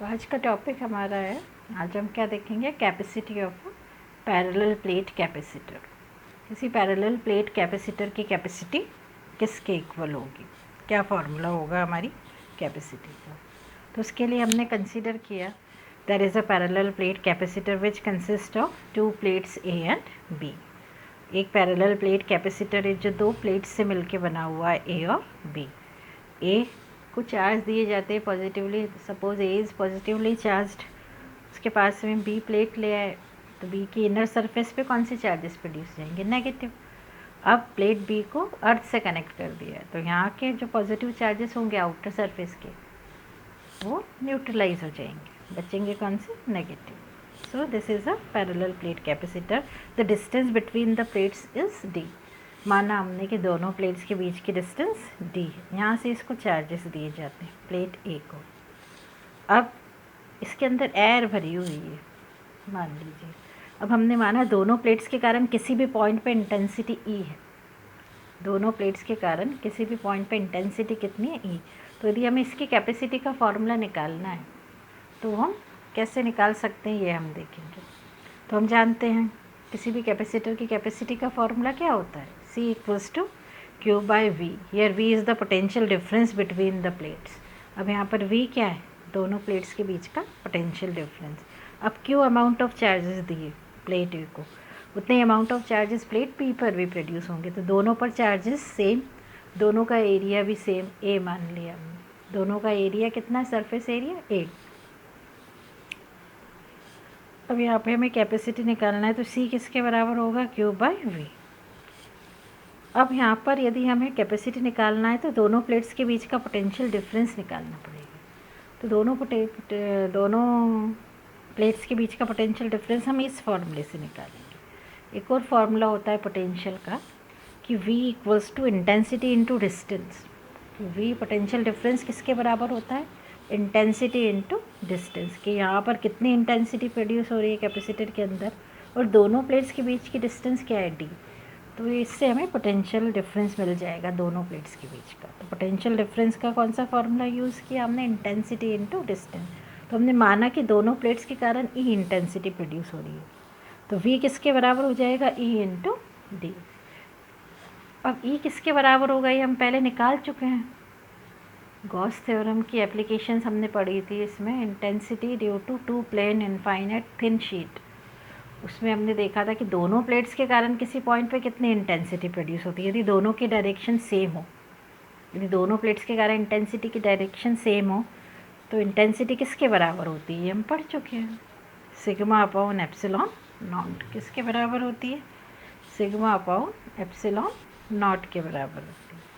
तो आज का टॉपिक हमारा है, आज हम क्या देखेंगे, capacity of parallel plate capacitor. किसी पैरेलल प्लेट कैपेसिटर की कैपेसिटी किसके इक्वल होगी, क्या फार्मूला होगा हमारी कैपेसिटी का। तो उसके लिए हमने कंसीडर किया there is a parallel plate capacitor which consist of two plates A and B. एक पैरेलल प्लेट कैपेसिटर है जो दो प्लेट्स से मिलके बना हुआ है, ए और बी। ए को चार्ज दिए जाते हैं positively, suppose A is positively charged, उसके पास में बी प्लेट ले आए तो बी की इनर सरफेस पे कौन से चार्जेस प्रोड्यूस जाएंगे, नेगेटिव। अब प्लेट बी को अर्थ से कनेक्ट कर दिया है तो यहाँ के जो पॉजिटिव चार्जेस होंगे आउटर सरफेस के वो न्यूट्रलाइज हो जाएंगे, बचेंगे कौन से, negative. So this is a parallel plate capacitor. The distance between the plates is D. माना हमने कि दोनों प्लेट्स के बीच की डिस्टेंस डी है, यहाँ से इसको चार्जेस दिए जाते हैं प्लेट ए को। अब इसके अंदर एयर भरी हुई है मान लीजिए। अब हमने माना दोनों प्लेट्स के कारण किसी भी पॉइंट पे इंटेंसिटी ई है, दोनों प्लेट्स के कारण किसी भी पॉइंट पे इंटेंसिटी कितनी है, ई। तो यदि हमें इसकी कैपेसिटी का फॉर्मूला निकालना है तो हम कैसे निकाल सकते हैं ये हम देखेंगे। तो हम जानते हैं किसी भी कैपेसिटर की कैपेसिटी का फॉर्मूला क्या होता है, C equals to q by V. Here V is the potential difference between the plates. अब यहाँ पर V क्या है, दोनों प्लेट्स के बीच का पोटेंशियल डिफरेंस। अब Q अमाउंट ऑफ चार्जेस दिए प्लेट ए को, उतने amount of charges plate P पर भी प्रोड्यूस होंगे, तो दोनों पर चार्जेस सेम, दोनों का एरिया भी सेम A मान लिया हमने। दोनों का एरिया कितना, सरफेस एरिया A। अब यहाँ पे हमें कैपेसिटी निकालना है तो C किसके बराबर होगा, Q बाई V। अब यहाँ पर यदि हमें कैपेसिटी निकालना है तो दोनों प्लेट्स के बीच का पोटेंशियल डिफरेंस निकालना पड़ेगा। तो दोनों प्लेट्स के बीच का पोटेंशियल डिफरेंस हम इस फॉर्मूले से निकालेंगे। एक और फार्मूला होता है पोटेंशियल का कि V equals to intensity into distance. V potential difference किसके बराबर होता है, इंटेंसिटी इंटू डिस्टेंस, कि यहाँ पर कितनी इंटेंसिटी प्रोड्यूस हो रही है कैपेसिटर के अंदर और दोनों प्लेट्स के बीच की डिस्टेंस क्या है, D। तो इससे हमें पोटेंशियल डिफरेंस मिल जाएगा दोनों प्लेट्स के बीच का। तो पोटेंशियल डिफरेंस का कौन सा फॉर्मूला यूज़ किया हमने, इंटेंसिटी इंटू डिस्टेंस। तो हमने माना कि दोनों प्लेट्स के कारण ई इंटेंसिटी प्रोड्यूस हो रही है, तो वी किसके बराबर हो जाएगा, ई इंटू डी। अब ई किसके बराबर होगा ये हम पहले निकाल चुके हैं, गॉस थ्योरम की एप्लीकेशंस हमने पढ़ी थी इसमें। Intensity due to two plane infinite thin sheet, उसमें हमने देखा था कि दोनों प्लेट्स के कारण किसी पॉइंट पे कितनी इंटेंसिटी प्रोड्यूस होती है यदि दोनों की डायरेक्शन सेम हो। यदि दोनों प्लेट्स के कारण इंटेंसिटी की डायरेक्शन सेम हो तो इंटेंसिटी किसके बराबर होती है, हम पढ़ चुके हैं, सिग्मा अपॉन एप्सिलॉन नॉट। किसके बराबर होती है, सिग्मा अपॉन एप्सिलॉन नॉट के बराबर होती है।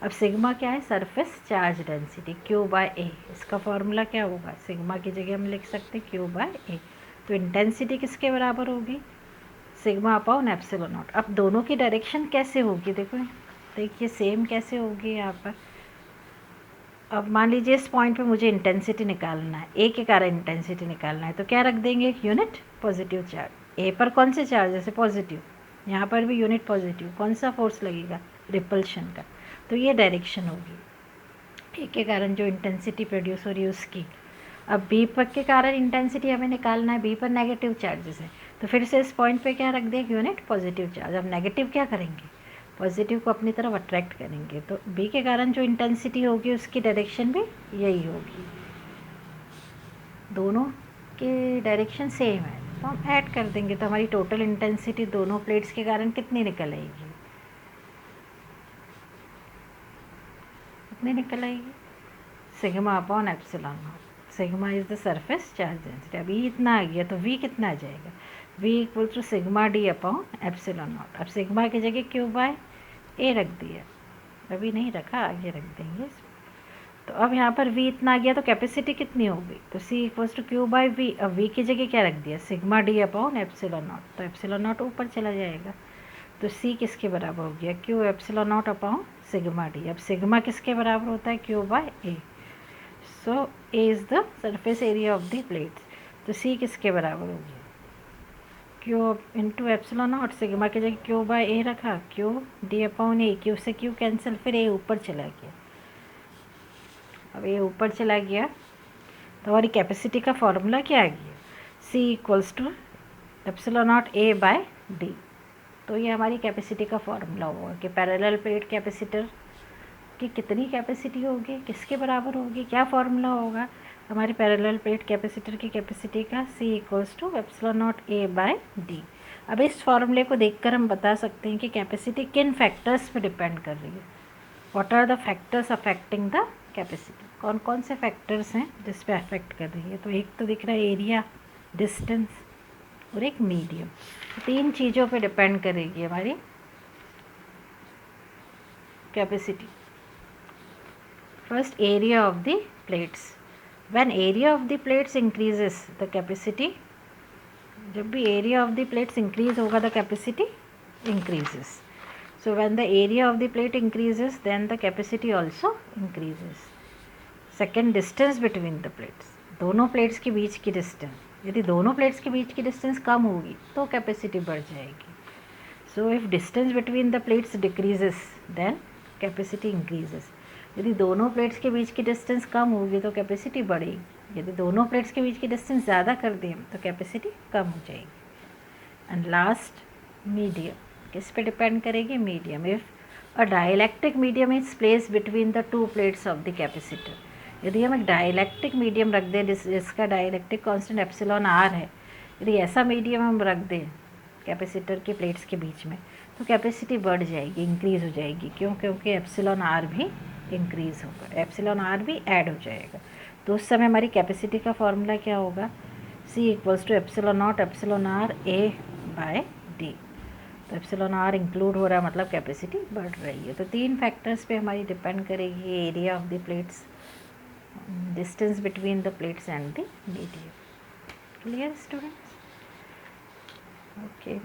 अब सिग्मा क्या है, surface charge density, q by a. इसका फॉर्मूला क्या होगा, सिग्मा की जगह हम लिख सकते हैं क्यू बाय ए। तो इंटेंसिटी किसके बराबर होगी, सिग्मा अपॉन एप्सिलॉन नॉट। अब दोनों की डायरेक्शन कैसे होगी, देखिए सेम कैसे होगी यहाँ पर। अब मान लीजिए इस पॉइंट पे मुझे इंटेंसिटी निकालना है, ए के कारण इंटेंसिटी निकालना है, तो क्या रख देंगे, एक यूनिट पॉजिटिव चार्ज। ए पर कौन से चार्ज, जैसे पॉजिटिव, यहाँ पर भी यूनिट पॉजिटिव, कौन सा फोर्स लगेगा, रिपल्शन का। तो ये डायरेक्शन होगी ए के कारण जो इंटेंसिटी प्रोड्यूस हो रही है उसकी। अब बी पर के कारण इंटेंसिटी हमें निकालना है, बी पर नेगेटिव चार्जेस है, तो फिर से इस पॉइंट पे क्या रख दें, यूनिट पॉजिटिव चार्ज। अब नेगेटिव क्या करेंगे, पॉजिटिव को अपनी तरफ अट्रैक्ट करेंगे, तो बी के कारण जो इंटेंसिटी होगी उसकी डायरेक्शन भी यही होगी, दोनों की डायरेक्शन सेम है, तो हम ऐड कर देंगे तो हमारी टोटल इंटेंसिटी दोनों प्लेट्स के कारण कितनी निकल आएगी, कितनी निकल आएगी, sigma upon epsilon naught. Sigma is the surface charge density. अब ई इतना आ गया तो वी कितना आ जाएगा, V equal to sigma d upon epsilon naught. अब सिग्मा की जगह क्यू बाय ए रख दिया, अभी नहीं रखा, आगे रख देंगे। तो अब यहाँ पर v इतना आ गया तो कैपेसिटी कितनी होगी, तो C equals to q by V. अब v की जगह क्या रख दिया, sigma d upon epsilon naught, तो एप्सिलॉन नॉट ऊपर चला जाएगा, तो C किसके बराबर हो गया, q epsilon naught upon sigma d. अब सिग्मा किसके बराबर होता है, q by A. So A is the surface area of the plates, तो C किसके बराबर हो गया, q into epsilon naught, sigma की जगह क्यू बाय ए रखा, क्यू डी अपॉन ए, क्यू से क्यू कैंसिल, फिर ए ऊपर चला गया। अब ये ऊपर चला गया तो हमारी कैपेसिटी का फॉर्मूला क्या आ गया, C equals to epsilon naught A by D। तो ये हमारी कैपेसिटी का फॉर्मूला होगा कि पैरेलल प्लेट कैपेसिटर की कितनी कैपेसिटी होगी, किसके बराबर होगी, क्या फॉर्मूला होगा हमारी पैरेलल प्लेट कैपेसिटर की कैपेसिटी का, C equals to epsilon naught A by D। अब इस फॉर्मूले को देखकर हम बता सकते हैं कि कैपेसिटी किन फैक्टर्स पे डिपेंड कर रही है। What are the factors affecting the capacity, कौन कौन से फैक्टर्स हैं जिस पे अफेक्ट कर रही है। तो एक तो दिख रहा है एरिया, डिस्टेंस और एक मीडियम। तीन चीज़ों पे डिपेंड करेगी हमारी capacity. First, area of the plates. When area of the plates increases the capacity, जब भी area of the plates increase होगा the capacity increases. So when the area of the plate increases, then the capacity also increases. Second, distance between the plates. दोनों plates के बीच की distance, यदि दोनों plates के बीच की डिस्टेंस कम होगी तो कैपेसिटी बढ़ जाएगी। So if distance between the plates decreases then capacity increases. यदि दोनों प्लेट्स के बीच की डिस्टेंस कम होगी तो कैपेसिटी बढ़ेगी, यदि दोनों प्लेट्स के बीच की डिस्टेंस ज़्यादा कर दें तो कैपेसिटी कम हो जाएगी। एंड लास्ट, मीडियम, किस पे डिपेंड करेगी, medium. If a dielectric medium is place between the two plates of the capacitor, यदि हम एक डाइलेक्ट्रिक मीडियम रख दें जिसका डाइलेक्ट्रिक कांस्टेंट एप्सिलॉन आर है, यदि ऐसा मीडियम हम रख दें कैपेसिटर के प्लेट्स के बीच में तो कैपेसिटी बढ़ जाएगी, इंक्रीज़ हो जाएगी। क्यों? क्योंकि एप्सिलॉन आर भी इंक्रीज़ होगा, एप्सिलॉन आर भी ऐड हो जाएगा। तो उस समय हमारी कैपेसिटी का फॉर्मूला क्या होगा, C equals to epsilon naught epsilon r A by D। तो एप्सिलॉन आर इंक्लूड हो रहा है मतलब कैपेसिटी बढ़ रही है। तो तीन फैक्टर्स पे हमारी डिपेंड करेगी, area of the plates, distance between the plates and the medium. Clear students? Okay.